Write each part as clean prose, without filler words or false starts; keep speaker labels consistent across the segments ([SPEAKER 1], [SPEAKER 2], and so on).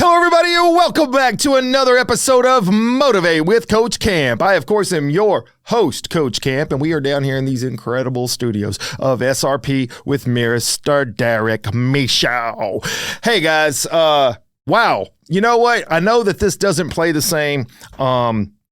[SPEAKER 1] Hello, everybody, and welcome back to another episode of Motivate with Coach Camp. I, of course, am your host, Coach Camp, and we are down here in these incredible studios of SRP with Mr. Derek Michaud. Hey, guys, wow. You know what? I know that this doesn't play the same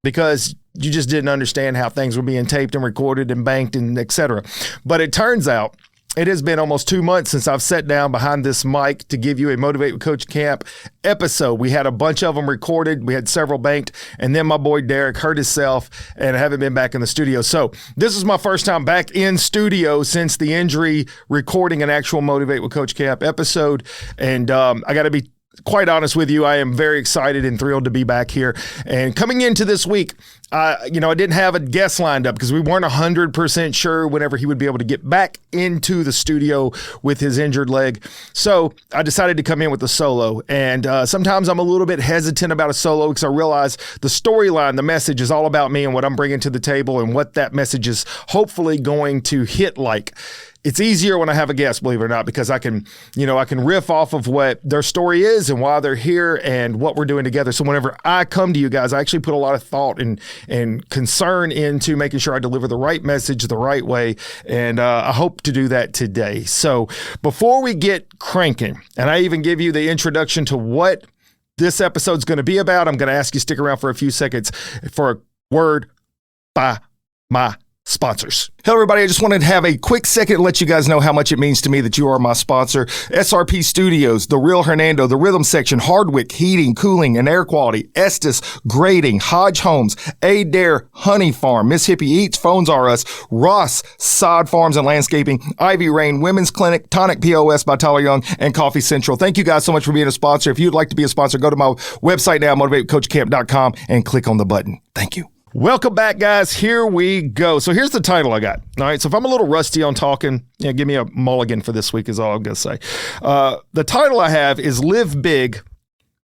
[SPEAKER 1] because you just didn't understand how things were being taped and recorded and banked and etc. But it turns out it has been almost 2 months since I've sat down behind this mic to give you a Motivate with Coach Camp episode. We had a bunch of them recorded. We had several banked. And then my boy Derek hurt himself and I haven't been back in the studio. So this is my first time back in studio since the injury recording an actual Motivate with Coach Camp episode. And I got to be quite honest with you, I am very excited and thrilled to be back here. And coming into this week, I didn't have a guest lined up because we weren't 100% sure whenever he would be able to get back into the studio with his injured leg. So I decided to come in with a solo. And sometimes I'm a little bit hesitant about a solo because I realize the storyline, the message is all about me and what I'm bringing to the table and what that message is hopefully going to hit like. It's easier when I have a guest, believe it or not, because I can riff off of what their story is and why they're here and what we're doing together. So whenever I come to you guys, I actually put a lot of thought and concern into making sure I deliver the right message the right way. And I hope to do that today. So before we get cranking, and I even give you the introduction to what this episode's going to be about, I'm going to ask you to stick around for a few seconds for a word by my sponsors. Hello, everybody. I just wanted to have a quick second to let you guys know how much it means to me that you are my sponsor. SRP Studios, The Real Hernando, The Rhythm Section, Hardwick, Heating, Cooling, and Air Quality, Estes, Grading, Hodge Homes, Adair, Honey Farm, Miss Hippie Eats, Phones R Us, Ross, Sod Farms and Landscaping, Ivy Rain, Women's Clinic, Tonic POS by Tyler Young, and Coffee Central. Thank you guys so much for being a sponsor. If you'd like to be a sponsor, go to my website now, motivatewithcoachcamp.com, and click on the button. Thank you. Welcome back, guys. Here we go. So here's the title I got. All right. So if I'm a little rusty on talking, give me a mulligan for this week is all I'm going to say. The title I have is Live Big,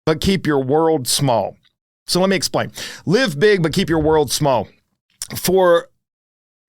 [SPEAKER 1] but Keep Your World Small. So let me explain. Live big, but keep your world small. For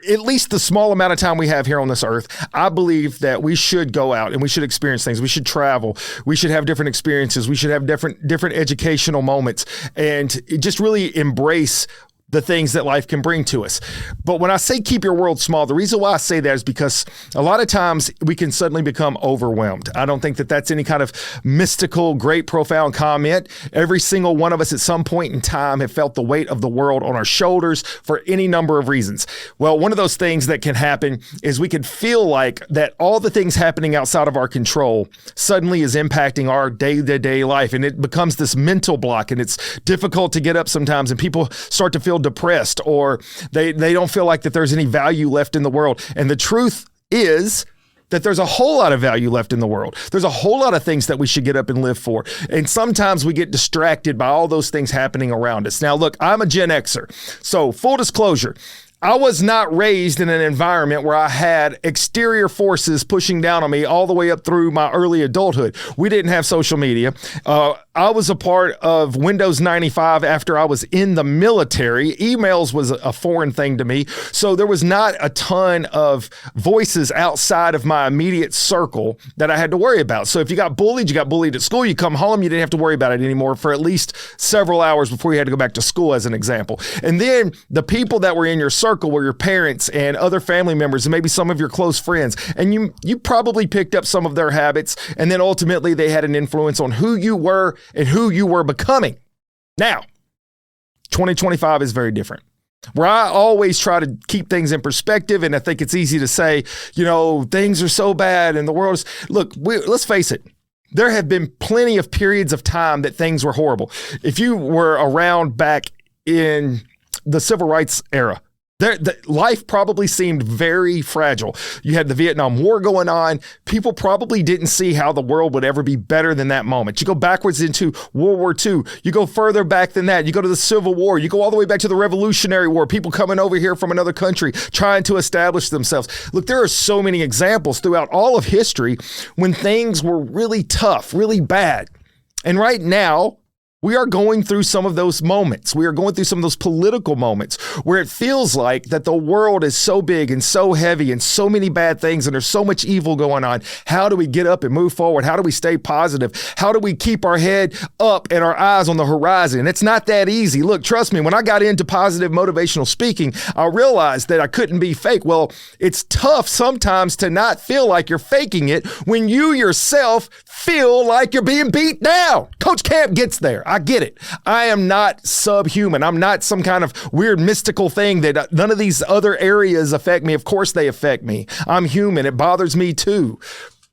[SPEAKER 1] at least the small amount of time we have here on this earth, I believe that we should go out and we should experience things. We should travel. We should have different experiences. We should have different educational moments and just really embrace the things that life can bring to us. But when I say keep your world small, the reason why I say that is because a lot of times we can suddenly become overwhelmed. I don't think that that's any kind of mystical, great, profound comment. Every single one of us at some point in time have felt the weight of the world on our shoulders for any number of reasons. Well, one of those things that can happen is we can feel like that all the things happening outside of our control suddenly is impacting our day-to-day life. And it becomes this mental block and it's difficult to get up sometimes and people start to feel depressed or they don't feel like that there's any value left in the world. And the truth is that there's a whole lot of value left in the world. There's a whole lot of things that we should get up and live for. And sometimes we get distracted by all those things happening around us. Now, look, I'm a Gen Xer. So full disclosure, I was not raised in an environment where I had exterior forces pushing down on me all the way up through my early adulthood. We didn't have social media. I was a part of Windows 95 after I was in the military. Emails was a foreign thing to me. So there was not a ton of voices outside of my immediate circle that I had to worry about. So if you got bullied at school, you come home, you didn't have to worry about it anymore for at least several hours before you had to go back to school, as an example. And then the people that were in your circle were your parents and other family members and maybe some of your close friends. And you probably picked up some of their habits. And then ultimately they had an influence on who you were and who you were becoming. Now, 2025 is very different. Where I always try to keep things in perspective, and I think it's easy to say, things are so bad and the world is... Look, let's face it. There have been plenty of periods of time that things were horrible. If you were around back in the civil rights era, life probably seemed very fragile. You had the Vietnam War going on. People probably didn't see how the world would ever be better than that moment. You go backwards into World War II. You go further back than that. You go to the Civil War. You go all the way back to the Revolutionary War. People coming over here from another country trying to establish themselves. Look, there are so many examples throughout all of history when things were really tough, really bad. And right now, We are going through some of those moments. We are going through some of those political moments where it feels like that the world is so big and so heavy and so many bad things and there's so much evil going on. How do we get up and move forward? How do we stay positive? How do we keep our head up and our eyes on the horizon? It's not that easy. Look, trust me, when I got into positive motivational speaking, I realized that I couldn't be fake. Well, it's tough sometimes to not feel like you're faking it when you yourself feel like you're being beat down. Coach Camp gets there. I get it. I am not subhuman. I'm not some kind of weird mystical thing that none of these other areas affect me. Of course they affect me. I'm human. It bothers me too.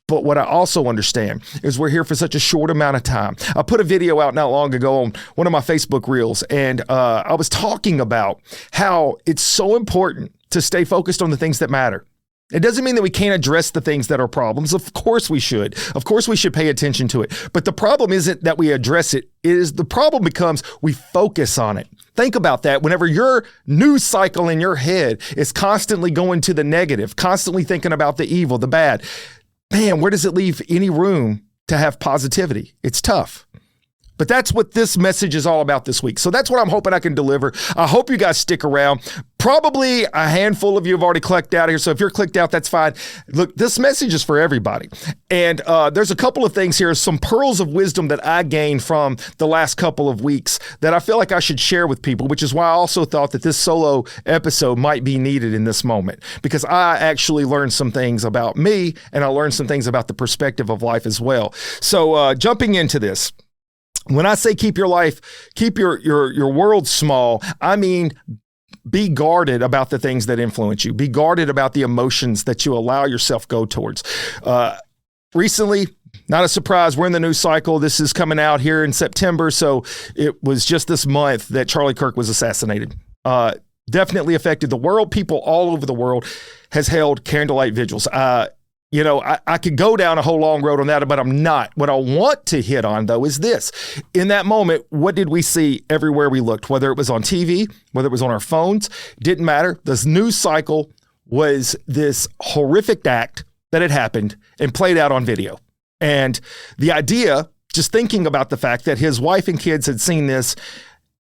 [SPEAKER 1] But what I also understand is we're here for such a short amount of time. I put a video out not long ago on one of my Facebook reels, and I was talking about how it's so important to stay focused on the things that matter. It doesn't mean that we can't address the things that are problems. Of course we should. Of course we should pay attention to it. But the problem isn't that we address it. The problem becomes we focus on it. Think about that. Whenever your news cycle in your head is constantly going to the negative, constantly thinking about the evil, the bad, man, where does it leave any room to have positivity? It's tough. But that's what this message is all about this week. So that's what I'm hoping I can deliver. I hope you guys stick around. Probably a handful of you have already clicked out here. So if you're clicked out, that's fine. Look, this message is for everybody. And there's a couple of things here, some pearls of wisdom that I gained from the last couple of weeks that I feel like I should share with people, which is why I also thought that this solo episode might be needed in this moment, because I actually learned some things about me and I learned some things about the perspective of life as well. So jumping into this, when I say keep your world small, I mean be guarded about the things that influence you. Be guarded about the emotions that you allow yourself go towards. Recently, not a surprise, we're in the news cycle. This is coming out here in September, so it was just this month that Charlie Kirk was assassinated. Definitely affected the world. People all over the world has held candlelight vigils. I could go down a whole long road on that, but I'm not. What I want to hit on, though, is this. In that moment, what did we see everywhere we looked? Whether it was on TV, whether it was on our phones, didn't matter. This news cycle was this horrific act that had happened and played out on video. And the idea, just thinking about the fact that his wife and kids had seen this,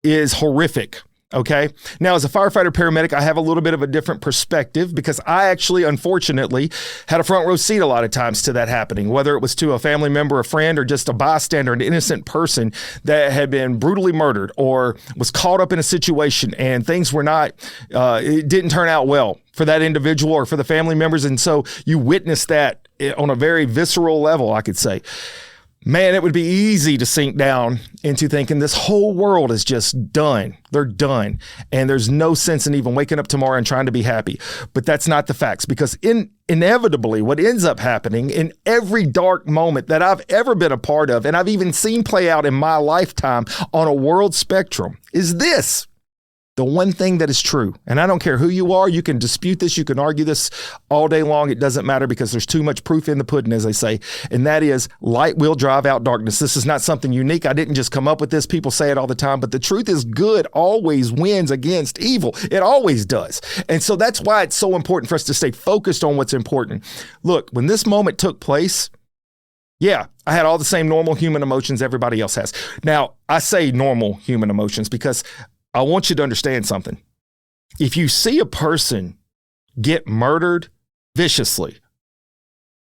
[SPEAKER 1] is horrific. Okay. Now, as a firefighter paramedic, I have a little bit of a different perspective because I actually, unfortunately, had a front row seat a lot of times to that happening, whether it was to a family member, a friend, or just a bystander, an innocent person that had been brutally murdered or was caught up in a situation and things were not, it didn't turn out well for that individual or for the family members. And so you witness that on a very visceral level, I could say. Man, it would be easy to sink down into thinking this whole world is just done. They're done. And there's no sense in even waking up tomorrow and trying to be happy. But that's not the facts, because inevitably what ends up happening in every dark moment that I've ever been a part of, and I've even seen play out in my lifetime on a world spectrum, is this. The one thing that is true, and I don't care who you are, you can dispute this, you can argue this all day long. It doesn't matter because there's too much proof in the pudding, as they say, and that is light will drive out darkness. This is not something unique. I didn't just come up with this. People say it all the time, but the truth is good always wins against evil. It always does. And so that's why it's so important for us to stay focused on what's important. Look, when this moment took place, yeah, I had all the same normal human emotions everybody else has. Now, I say normal human emotions because I want you to understand something. If you see a person get murdered viciously,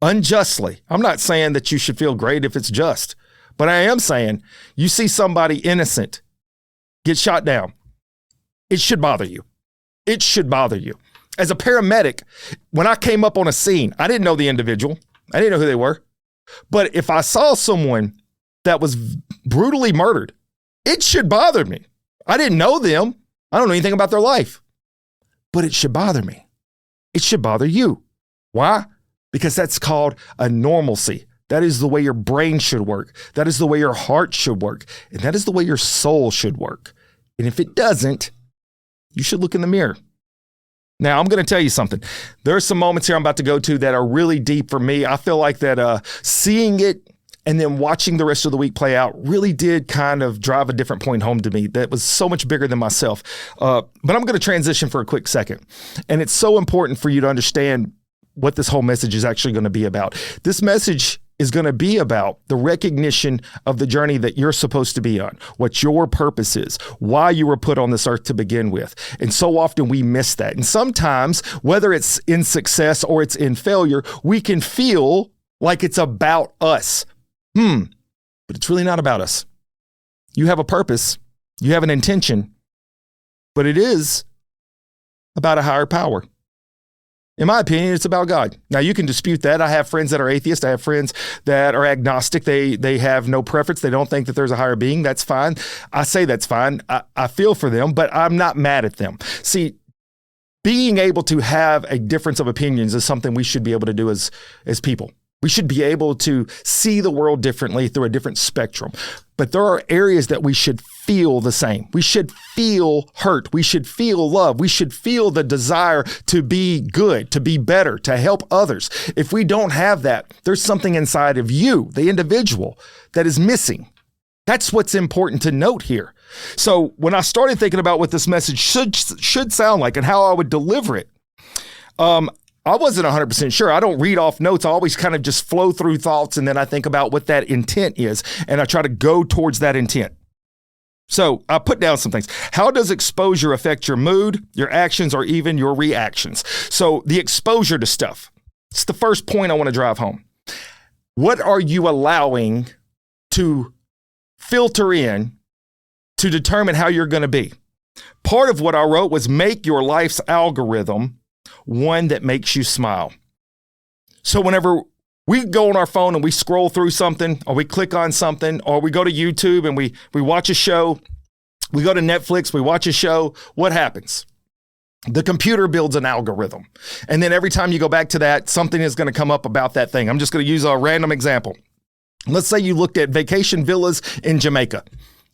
[SPEAKER 1] unjustly, I'm not saying that you should feel great if it's just, but I am saying you see somebody innocent get shot down, it should bother you. It should bother you. As a paramedic, when I came up on a scene, I didn't know the individual. I didn't know who they were. But if I saw someone that was brutally murdered, it should bother me. I didn't know them. I don't know anything about their life, but it should bother me. It should bother you. Why? Because that's called a normalcy. That is the way your brain should work. That is the way your heart should work. And that is the way your soul should work. And if it doesn't, you should look in the mirror. Now, I'm going to tell you something. There are some moments here I'm about to go to that are really deep for me. I feel like that seeing it and then watching the rest of the week play out really did kind of drive a different point home to me that was so much bigger than myself. But I'm going to transition for a quick second. And it's so important for you to understand what this whole message is actually going to be about. This message is going to be about the recognition of the journey that you're supposed to be on, what your purpose is, why you were put on this earth to begin with. And so often we miss that. And sometimes, whether it's in success or it's in failure, we can feel like it's about us. But it's really not about us. You have a purpose, you have an intention, but it is about a higher power. In my opinion, it's about God. Now, you can dispute that. I have friends that are atheists. I have friends that are agnostic. They have no preference. They don't think that there's a higher being. That's fine. I say that's fine. I feel for them, but I'm not mad at them. See, being able to have a difference of opinions is something we should be able to do as people. We should be able to see the world differently through a different spectrum. But there are areas that we should feel the same. We should feel hurt. We should feel love. We should feel the desire to be good, to be better, to help others. If we don't have that, there's something inside of you, the individual, that is missing. That's what's important to note here. So when I started thinking about what this message should sound like and how I would deliver it, I wasn't 100% sure. I don't read off notes. I always kind of just flow through thoughts, and then I think about what that intent is, and I try to go towards that intent. So I put down some things. How does exposure affect your mood, your actions, or even your reactions? So the exposure to stuff. It's the first point I want to drive home. What are you allowing to filter in to determine how you're going to be? Part of what I wrote was make your life's algorithm one that makes you smile. So whenever we go on our phone and we scroll through something, or we click on something, or we go to YouTube and we watch a show, we go to Netflix, we watch a show, what happens? The computer builds an algorithm. And then every time you go back to that, something is going to come up about that thing. I'm just going to use a random example. Let's say you looked at vacation villas in Jamaica.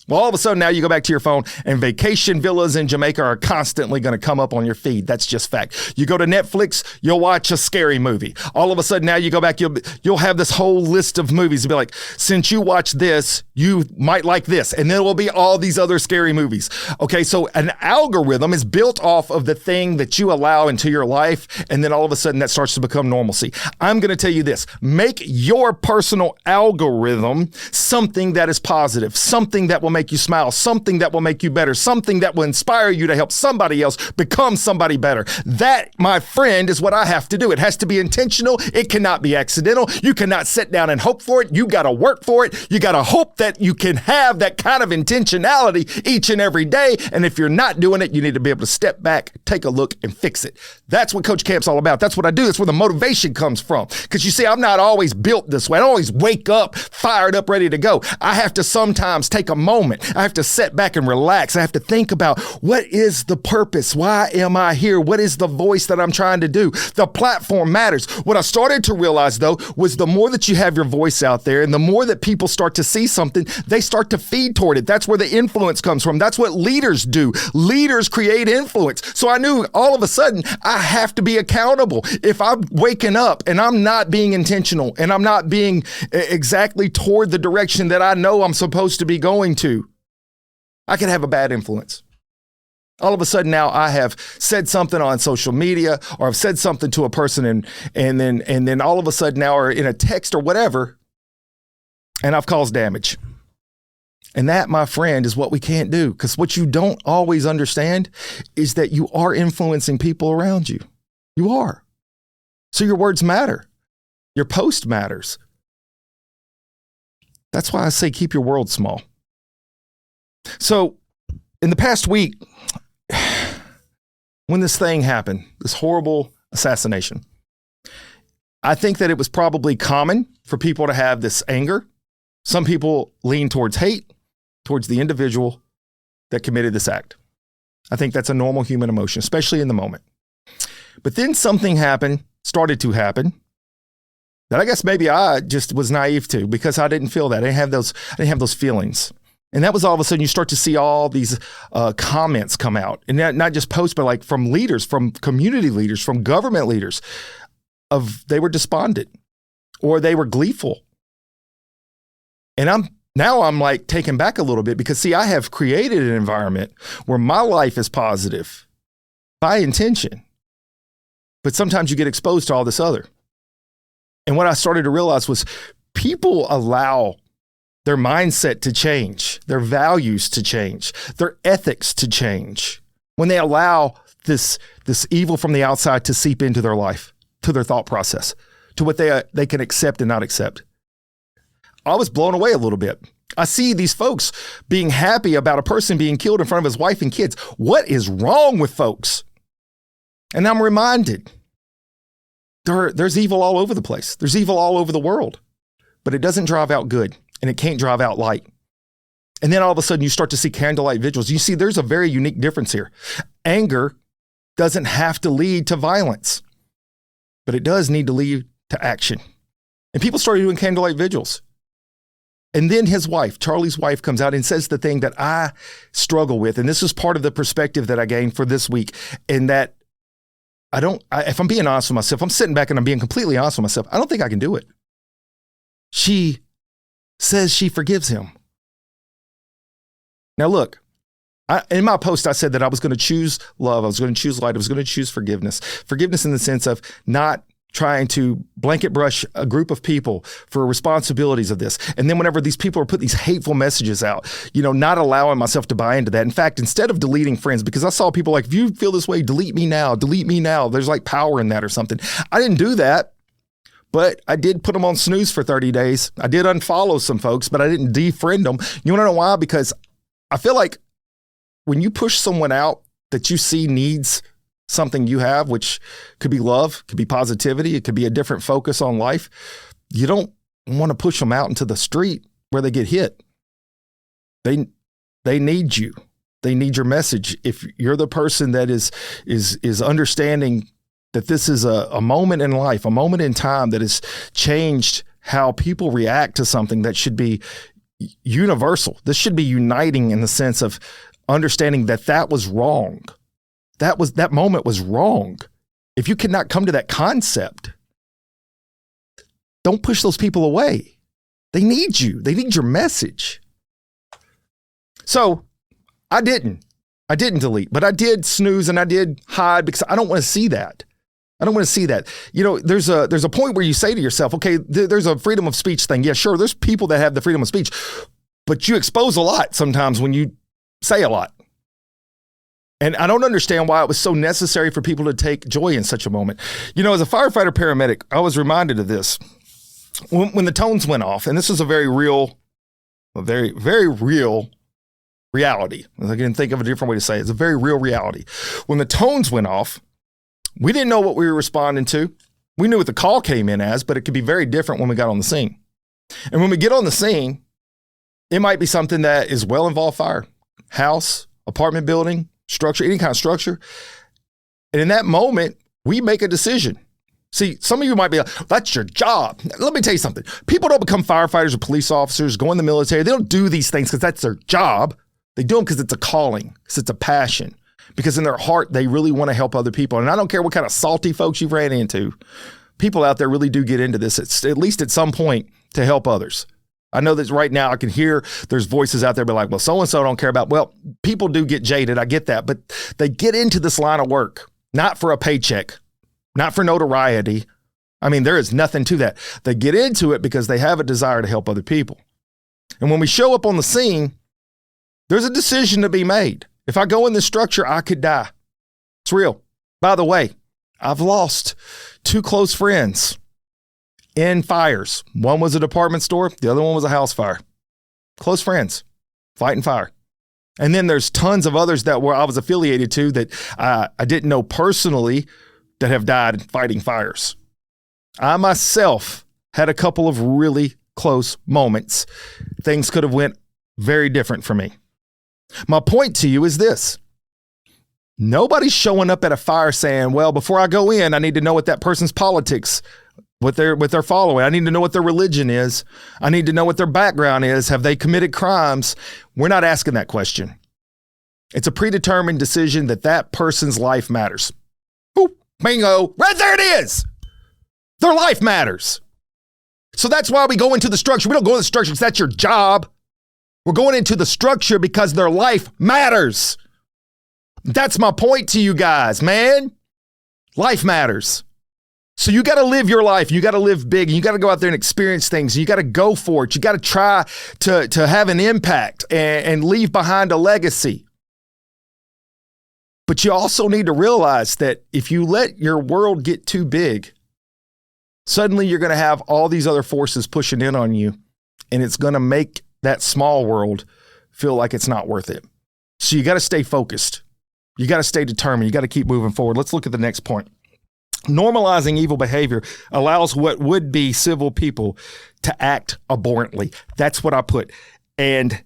[SPEAKER 1] Well, all of a sudden now you go back to your phone and vacation villas in Jamaica are constantly going to come up on your feed. That's just fact. You go to Netflix, you'll watch a scary movie. All of a sudden now you go back, you'll have this whole list of movies. You'll be like, since you watch this, you might like this. And then there will be all these other scary movies. Okay, so an algorithm is built off of the thing that you allow into your life. And then all of a sudden that starts to become normalcy. I'm going to tell you this, make your personal algorithm something that is positive, something that will make you smile, something that will make you better, something that will inspire you to help somebody else become somebody better. That, my friend, is what I have to do. It has to be intentional. It cannot be accidental. You cannot sit down and hope for it. You got to work for it. You got to hope that you can have that kind of intentionality each and every day. And if you're not doing it, you need to be able to step back, take a look, and fix it. That's what Coach Camp's all about. That's what I do. That's where the motivation comes from. Because you see, I'm not always built this way. I don't always wake up, fired up, ready to go. I have to sometimes take a moment. I have to sit back and relax. I have to think about, what is the purpose? Why am I here? What is the voice that I'm trying to do? The platform matters. What I started to realize, though, was the more that you have your voice out there and the more that people start to see something, they start to feed toward it. That's where the influence comes from. That's what leaders do. Leaders create influence. So I knew all of a sudden I have to be accountable. If I'm waking up and I'm not being intentional and I'm not being exactly toward the direction that I know I'm supposed to be going to, I could have a bad influence. All of a sudden now I have said something on social media, or I've said something to a person and then all of a sudden now, or in a text or whatever, and I've caused damage. And that, my friend, is what we can't do, because what you don't always understand is that you are influencing people around you. You are. So your words matter. Your post matters. That's why I say keep your world small. So in the past week, when this thing happened, this horrible assassination, I think that it was probably common for people to have this anger. Some people lean towards hate, towards the individual that committed this act. I think that's a normal human emotion, especially in the moment. But then something started to happen, that I guess maybe I just was naive to, because I didn't feel that. I didn't have those feelings. And that was all of a sudden you start to see all these comments come out, and not just posts, but like from leaders, from community leaders, from government leaders, they were despondent or they were gleeful. And I'm like taken back a little bit, because see, I have created an environment where my life is positive by intention, but sometimes you get exposed to all this other. And what I started to realize was people allow their mindset to change, their values to change, their ethics to change when they allow this evil from the outside to seep into their life, to their thought process, to what they can accept and not accept. I was blown away a little bit. I see these folks being happy about a person being killed in front of his wife and kids. What is wrong with folks? And I'm reminded there's evil all over the place. There's evil all over the world, but it doesn't drive out good and it can't drive out light. And then all of a sudden you start to see candlelight vigils. You see, there's a very unique difference here. Anger doesn't have to lead to violence, but it does need to lead to action. And people started doing candlelight vigils. And then his wife, Charlie's wife, comes out and says the thing that I struggle with. And this is part of the perspective that I gained for this week. And that if I'm being honest with myself, I'm sitting back and I'm being completely honest with myself. I don't think I can do it. She says she forgives him. Now, look, in my post, I said that I was going to choose love. I was going to choose light. I was going to choose forgiveness. Forgiveness in the sense of not trying to blanket brush a group of people for responsibilities of this. And then whenever these people are putting these hateful messages out, not allowing myself to buy into that. In fact, instead of deleting friends, because I saw people like, if you feel this way, delete me now. There's like power in that or something. I didn't do that, but I did put them on snooze for 30 days. I did unfollow some folks, but I didn't defriend them. You want to know why? Because I feel like when you push someone out that you see needs something you have, which could be love, could be positivity, it could be a different focus on life, you don't want to push them out into the street where they get hit. They need you. They need your message. If you're the person that is understanding that this is a moment in life, a moment in time that has changed how people react to something that should be universal. This should be uniting in the sense of understanding that was wrong. That moment was wrong. If you cannot come to that concept, don't push those people away. They need you. They need your message. So I didn't delete, but I did snooze and I did hide because I don't want to see that. I don't want to see that. There's a point where you say to yourself, okay, there's a freedom of speech thing. Yeah, sure. There's people that have the freedom of speech, but you expose a lot sometimes when you say a lot. And I don't understand why it was so necessary for people to take joy in such a moment. As a firefighter paramedic, I was reminded of this. When the tones went off, and this is a very, very real reality. I can think of a different way to say it. It's a very real reality. When the tones went off, we didn't know what we were responding to. We knew what the call came in as, but it could be very different when we got on the scene. And when we get on the scene, it might be something that is well-involved fire, house, apartment building, structure, any kind of structure. And in that moment, we make a decision. See, some of you might be like, that's your job. Let me tell you something. People don't become firefighters or police officers, go in the military. They don't do these things because that's their job. They do them because it's a calling, because it's a passion, because in their heart, they really want to help other people. And I don't care what kind of salty folks you've ran into. People out there really do get into this, at least at some point, to help others. I know that right now I can hear there's voices out there be like, well, so-and-so don't care about. Well, people do get jaded. I get that. But they get into this line of work, not for a paycheck, not for notoriety. I mean, there is nothing to that. They get into it because they have a desire to help other people. And when we show up on the scene, there's a decision to be made. If I go in this structure, I could die. It's real. By the way, I've lost 2 close friends in fires. One was a department store. The other one was a house fire. Close friends, fighting fire. And then there's tons of others that I was affiliated to that I didn't know personally that have died fighting fires. I myself had a couple of really close moments. Things could have went very different for me. My point to you is this. Nobody's showing up at a fire saying, well, before I go in, I need to know what that person's politics, what they're following. I need to know what their religion is. I need to know what their background is. Have they committed crimes? We're not asking that question. It's a predetermined decision that person's life matters. Boop, bingo, right there it is. Their life matters. So that's why we go into the structure. We don't go into the structure because that's your job. We're going into the structure because their life matters. That's my point to you guys, man. Life matters. So you got to live your life. You got to live big. You got to go out there and experience things. You got to go for it. You got to try to have an impact and leave behind a legacy. But you also need to realize that if you let your world get too big, suddenly you're going to have all these other forces pushing in on you, and it's going to make that small world feel like it's not worth it. So you got to stay focused. You got to stay determined. You got to keep moving forward. Let's look at the next point. Normalizing evil behavior allows what would be civil people to act abhorrently. That's what I put. And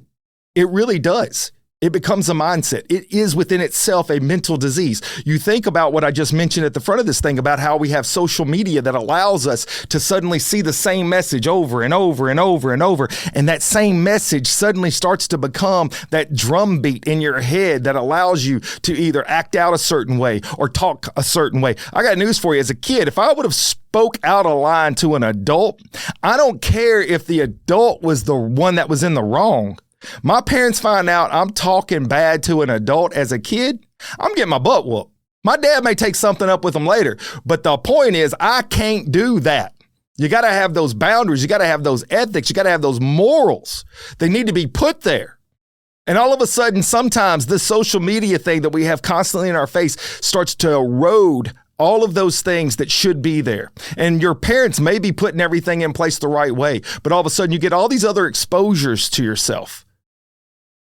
[SPEAKER 1] it really does. It becomes a mindset. It is within itself a mental disease. You think about what I just mentioned at the front of this thing about how we have social media that allows us to suddenly see the same message over and over and over and over. And that same message suddenly starts to become that drum beat in your head that allows you to either act out a certain way or talk a certain way. I got news for you. As a kid, if I would have spoke out a line to an adult, I don't care if the adult was the one that was in the wrong. My parents find out I'm talking bad to an adult as a kid, I'm getting my butt whooped. My dad may take something up with them later, but the point is I can't do that. You got to have those boundaries. You got to have those ethics. You got to have those morals. They need to be put there. And all of a sudden, sometimes this social media thing that we have constantly in our face starts to erode all of those things that should be there. And your parents may be putting everything in place the right way, but all of a sudden you get all these other exposures to yourself.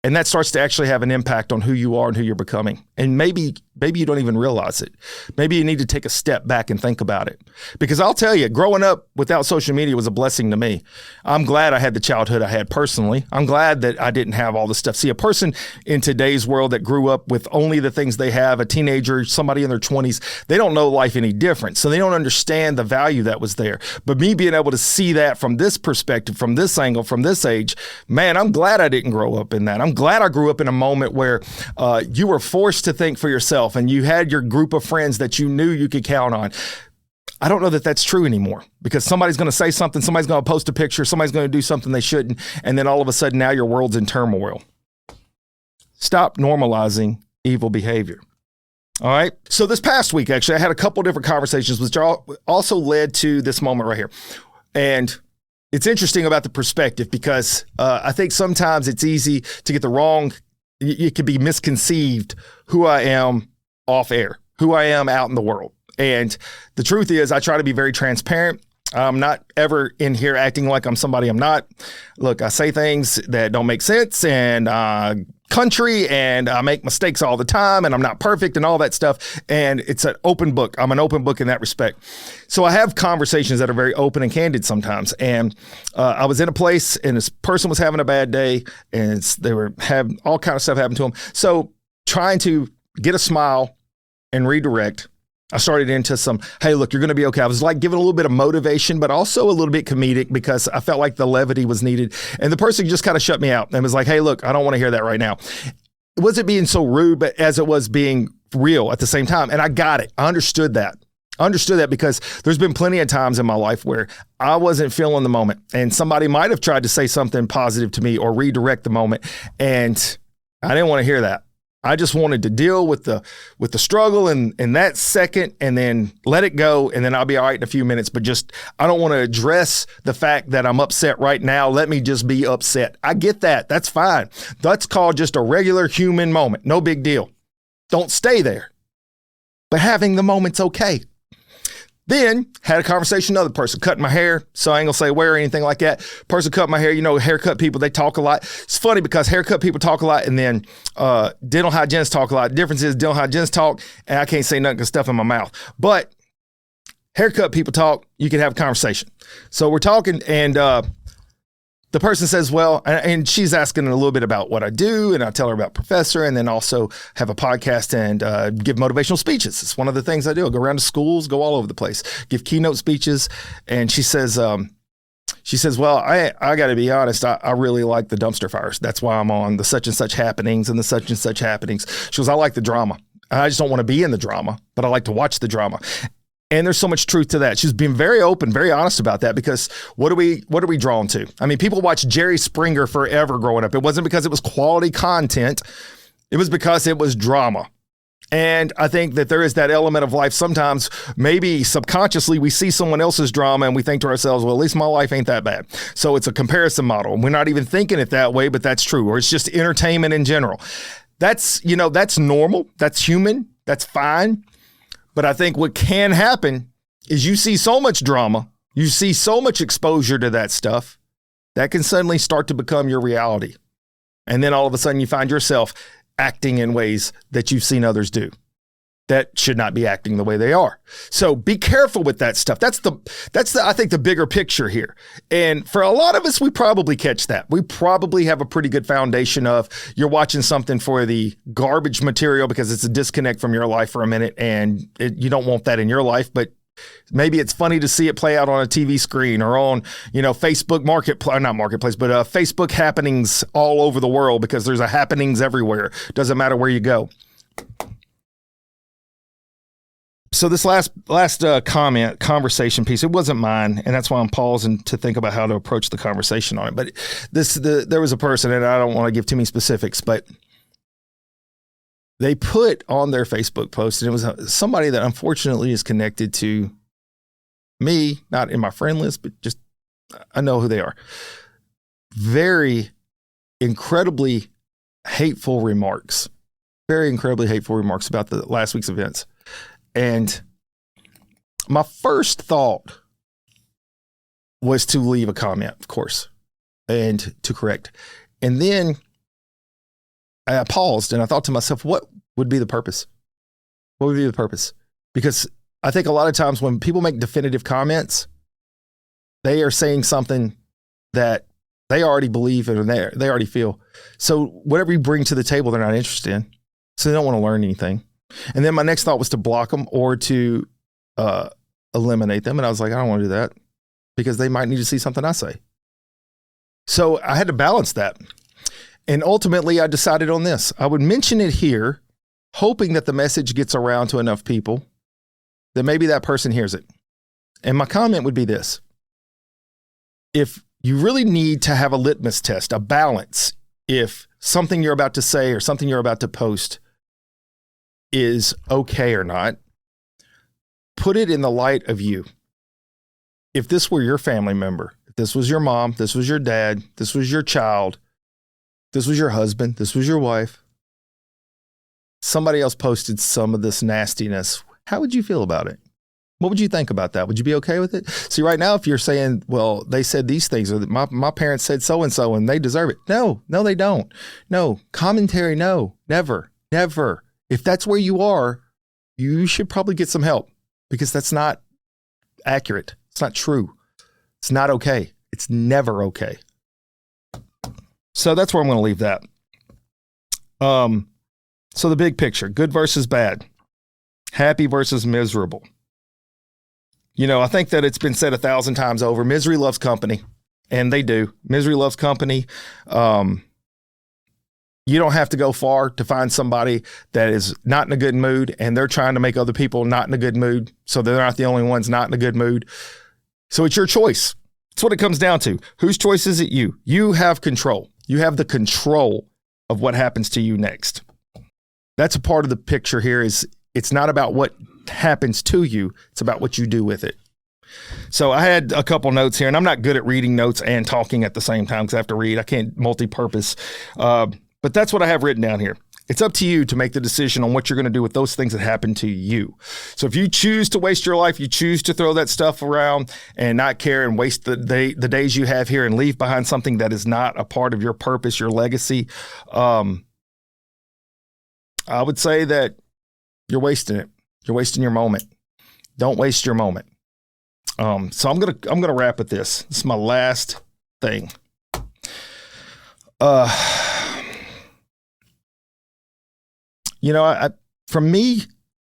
[SPEAKER 1] And that starts to actually have an impact on who you are and who you're becoming. And maybe you don't even realize it. Maybe you need to take a step back and think about it. Because I'll tell you, growing up without social media was a blessing to me. I'm glad I had the childhood I had personally. I'm glad that I didn't have all the stuff. See, a person in today's world that grew up with only the things they have, a teenager, somebody in their 20s, they don't know life any different. So they don't understand the value that was there. But me being able to see that from this perspective, from this angle, from this age, man, I'm glad I didn't grow up in that. I'm glad I grew up in a moment where you were forced to think for yourself and you had your group of friends that you knew you could count on. I don't know that that's true anymore because somebody's going to say something, somebody's going to post a picture, somebody's going to do something they shouldn't, and then all of a sudden now your world's in turmoil. Stop normalizing evil behavior. All right. So this past week, actually, I had a couple different conversations, which also led to this moment right here. And it's interesting about the perspective because I think sometimes it's easy to get the wrong, it could be misconceived who I am off air, who I am out in the world. And the truth is I try to be very transparent. I'm not ever in here acting like I'm somebody I'm not. Look, I say things that don't make sense and country and I make mistakes all the time and I'm not perfect and all that stuff. And it's an open book. I'm an open book in that respect. So I have conversations that are very open and candid sometimes. And I was in a place and this person was having a bad day and they were having all kind of stuff happen to them. So trying to get a smile and redirect, I started into some, hey, look, you're going to be okay. I was like giving a little bit of motivation, but also a little bit comedic because I felt like the levity was needed. And the person just kind of shut me out and was like, hey, look, I don't want to hear that right now. It wasn't being so rude, but as it was being real at the same time. And I got it. I understood that. Because there's been plenty of times in my life where I wasn't feeling the moment and somebody might have tried to say something positive to me or redirect the moment. And I didn't want to hear that. I just wanted to deal with the struggle in that second and then let it go. And then I'll be all right in a few minutes, but just, I don't want to address the fact that I'm upset right now. Let me just be upset. I get that. That's fine. That's called just a regular human moment. No big deal. Don't stay there. But having the moment's okay. Then had a conversation with another person, cutting my hair. So I ain't gonna say where or anything like that. Person cut my hair, haircut people, they talk a lot. It's funny because haircut people talk a lot and then dental hygienists talk a lot. The difference is dental hygienists talk and I can't say nothing because stuff in my mouth. But haircut people talk, you can have a conversation. So we're talking and the person says, well, and she's asking a little bit about what I do, and I tell her about Professor, and then also have a podcast and give motivational speeches. It's one of the things I do. I go around to schools, go all over the place, give keynote speeches. And she says, well, I got to be honest, I really like the dumpster fires. That's why I'm on the such and such happenings and the such and such happenings. She goes, I like the drama. I just don't want to be in the drama, but I like to watch the drama. And there's so much truth to that. She's been very open, very honest about that because what are we drawn to? I mean, people watch Jerry Springer forever growing up. It wasn't because it was quality content. It was because it was drama. And I think that there is that element of life. Sometimes maybe subconsciously we see someone else's drama and we think to ourselves, well, at least my life ain't that bad. So it's a comparison model. We're not even thinking it that way, but that's true. Or it's just entertainment in general. That's normal. That's human. That's fine. But I think what can happen is you see so much drama, you see so much exposure to that stuff, that can suddenly start to become your reality. And then all of a sudden you find yourself acting in ways that you've seen others do that should not be acting the way they are. So be careful with that stuff. That's I think the bigger picture here. And for a lot of us, we probably catch that. We probably have a pretty good foundation of you're watching something for the garbage material because it's a disconnect from your life for a minute and you don't want that in your life, but maybe it's funny to see it play out on a TV screen or on, Facebook Facebook happenings all over the world because there's happenings everywhere. Doesn't matter where you go. So this last conversation piece, it wasn't mine, and that's why I'm pausing to think about how to approach the conversation on it. But there was a person, and I don't want to give too many specifics, but they put on their Facebook post, and it was somebody that unfortunately is connected to me, not in my friend list, but just I know who they are. Very incredibly hateful remarks about the last week's events. And my first thought was to leave a comment, of course, and to correct. And then I paused and I thought to myself, what would be the purpose? What would be the purpose? Because I think a lot of times when people make definitive comments, they are saying something that they already believe in and they already feel. So whatever you bring to the table, they're not interested in. So they don't want to learn anything. And then my next thought was to block them or to eliminate them. And I was like, I don't want to do that because they might need to see something I say. So I had to balance that. And ultimately, I decided on this. I would mention it here, hoping that the message gets around to enough people that maybe that person hears it. And my comment would be this. If you really need to have a litmus test, a balance, if something you're about to say or something you're about to post is okay or not, put it in the light of you. If this were your family member, if this was your mom, this was your dad, this was your child, this was your husband, this was your wife, somebody else posted some of this nastiness, how would you feel about it? What would you think about that? Would you be okay with it? See, right now, if you're saying, well, they said these things, or my parents said so-and-so, and they deserve it. No, they don't. No. Commentary, no. Never. If that's where you are, you should probably get some help because that's not accurate. It's not true. It's not okay. It's never okay. So that's where I'm going to leave that. So the big picture, good versus bad, happy versus miserable. I think that it's been said 1,000 times over, misery loves company, and they do. Misery loves company. You don't have to go far to find somebody that is not in a good mood, and they're trying to make other people not in a good mood, so they're not the only ones not in a good mood. So it's your choice. That's what it comes down to. Whose choice is it? You. You have control. You have the control of what happens to you next. That's a part of the picture here. Is it's not about what happens to you. It's about what you do with it. So I had a couple notes here, and I'm not good at reading notes and talking at the same time because I have to read. I can't multi-purpose. But that's what I have written down here. It's up to you to make the decision on what you're going to do with those things that happen to you. So if you choose to waste your life, you choose to throw that stuff around and not care and waste the days you have here and leave behind something that is not a part of your purpose, your legacy, I would say that you're wasting it. You're wasting your moment. Don't waste your moment. So I'm gonna wrap with this. This is my last thing. For me,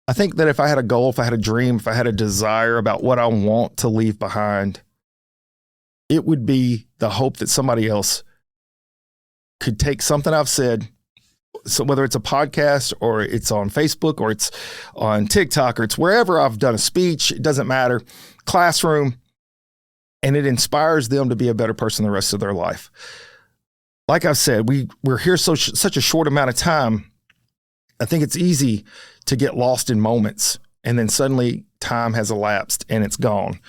[SPEAKER 1] I think that if I had a goal, if I had a dream, if I had a desire about what I want to leave behind, it would be the hope that somebody else could take something I've said. So whether it's a podcast or it's on Facebook or it's on TikTok or it's wherever I've done a speech, it doesn't matter, classroom, and it inspires them to be a better person the rest of their life. Like I've said, we're here such a short amount of time. I think it's easy to get lost in moments, and then suddenly time has elapsed and it's gone.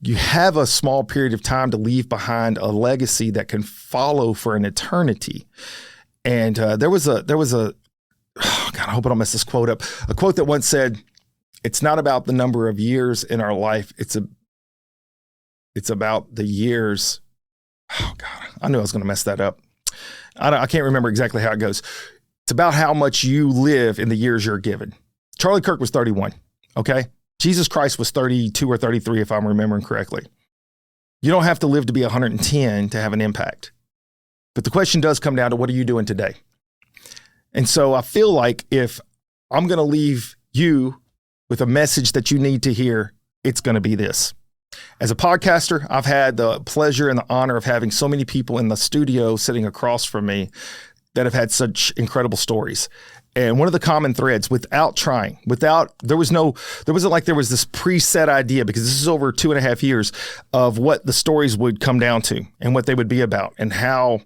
[SPEAKER 1] You have a small period of time to leave behind a legacy that can follow for an eternity. And there was a oh God, I hope I don't mess this quote up. A quote that once said, "It's not about the number of years in our life. It's about the years." Oh God, I knew I was going to mess that up. I can't remember exactly how it goes. It's about how much you live in the years you're given. Charlie Kirk was 31. Okay. Jesus Christ was 32 or 33, if I'm remembering correctly. You don't have to live to be 110 to have an impact. But the question does come down to, what are you doing today? And so I feel like if I'm going to leave you with a message that you need to hear, it's going to be this. As a podcaster, I've had the pleasure and the honor of having so many people in the studio sitting across from me that have had such incredible stories. And one of the common threads, there wasn't like there was this preset idea, because this is over 2.5 years of what the stories would come down to and what they would be about and how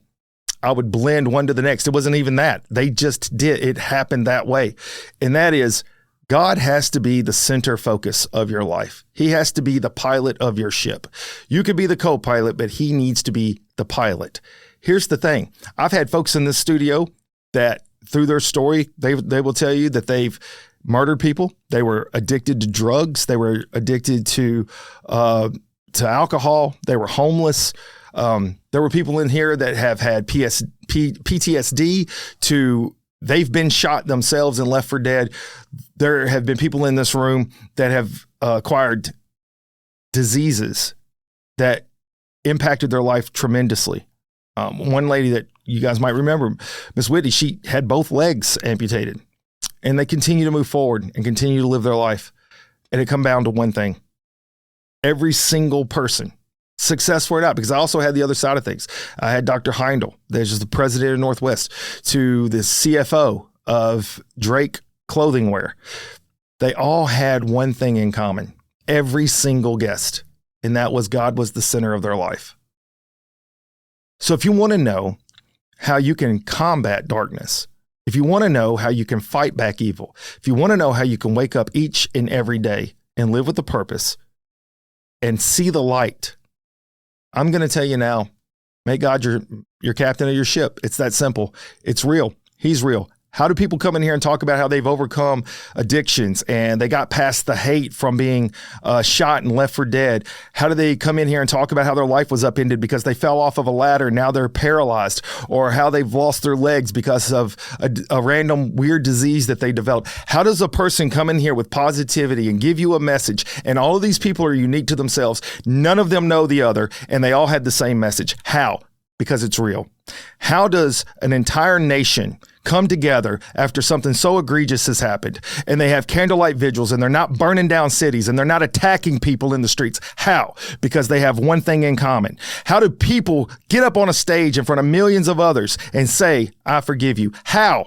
[SPEAKER 1] I would blend one to the next. It wasn't even that. They just did. It happened that way. And that is, God has to be the center focus of your life. He has to be the pilot of your ship. You could be the co-pilot, but he needs to be the pilot. Here's the thing. I've had folks in this studio that through their story, they will tell you that they've murdered people. They were addicted to drugs. They were addicted to alcohol. They were homeless. There were people in here that have had PTSD they've been shot themselves and left for dead. There have been people in this room that have acquired diseases that impacted their life tremendously. One lady that you guys might remember, Miss Whitney, she had both legs amputated, and they continue to move forward and continue to live their life. And it come down to one thing. Every single person, successful or not, because I also had the other side of things. I had Dr. Heindel, there's just the president of Northwest, to the CFO of Drake Clothing Wear. They all had one thing in common, every single guest, and that was God was the center of their life. So if you want to know how you can combat darkness, if you want to know how you can fight back evil, if you want to know how you can wake up each and every day and live with a purpose and see the light, I'm going to tell you now, make God your captain of your ship. It's that simple. It's real. He's real. How do people come in here and talk about how they've overcome addictions and they got past the hate from being shot and left for dead? How do they come in here and talk about how their life was upended because they fell off of a ladder and now they're paralyzed, or how they've lost their legs because of a random weird disease that they developed? How does a person come in here with positivity and give you a message, and all of these people are unique to themselves? None of them know the other, and they all had the same message. How? Because it's real. How does an entire nation come together after something so egregious has happened, and they have candlelight vigils, and they're not burning down cities, and they're not attacking people in the streets? How? Because they have one thing in common. How do people get up on a stage in front of millions of others and say, I forgive you? How?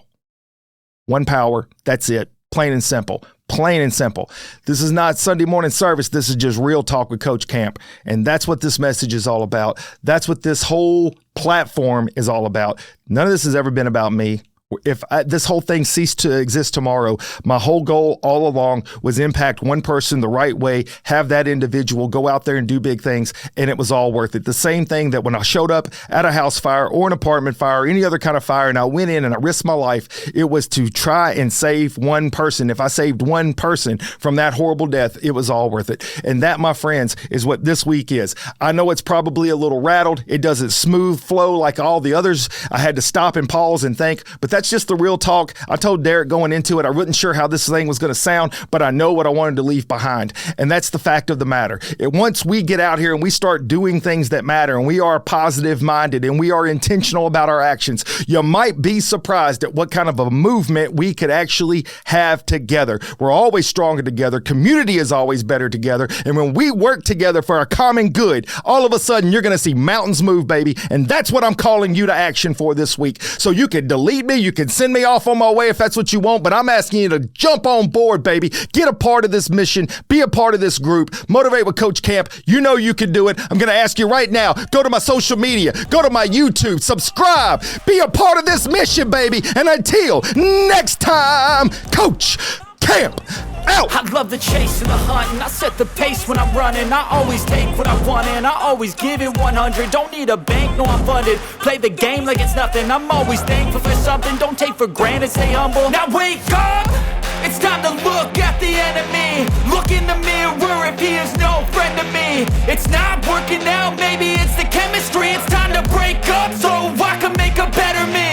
[SPEAKER 1] One power. That's it. Plain and simple. Plain and simple. This is not Sunday morning service. This is just real talk with Coach Camp. And that's what this message is all about. That's what this whole platform is all about. None of this has ever been about me. If this whole thing ceased to exist tomorrow, my whole goal all along was impact one person the right way, have that individual go out there and do big things, and it was all worth it. The same thing that when I showed up at a house fire or an apartment fire or any other kind of fire, and I went in and I risked my life, it was to try and save one person. If I saved one person from that horrible death, it was all worth it. And that, my friends, is what this week is. I know it's probably a little rattled. It doesn't smooth flow like all the others. I had to stop and pause and think, but that's just the real talk. I told Derek going into it, I wasn't sure how this thing was going to sound, but I know what I wanted to leave behind. And that's the fact of the matter. Once we get out here and we start doing things that matter, and we are positive minded and we are intentional about our actions, you might be surprised at what kind of a movement we could actually have together. We're always stronger together. Community is always better together. And when we work together for a common good, all of a sudden you're going to see mountains move, baby. And that's what I'm calling you to action for this week. So you can delete me. You can send me off on my way if that's what you want, but I'm asking you to jump on board, baby. Get a part of this mission. Be a part of this group. Motivate with Coach Camp. You know you can do it. I'm going to ask you right now, go to my social media, go to my YouTube, subscribe, be a part of this mission, baby. And until next time, Coach Camp out.
[SPEAKER 2] I love the chase and the hunt, and I set the pace when I'm running. I always take what I want and I always give it 100. Don't need a bank, no I'm funded. Play the game like it's nothing. I'm always thankful for something. Don't take for granted, stay humble. Now wake up! It's time to look at the enemy. Look in the mirror if he is no friend to me. It's not working out, maybe it's the chemistry. It's time to break up so I can make a better me.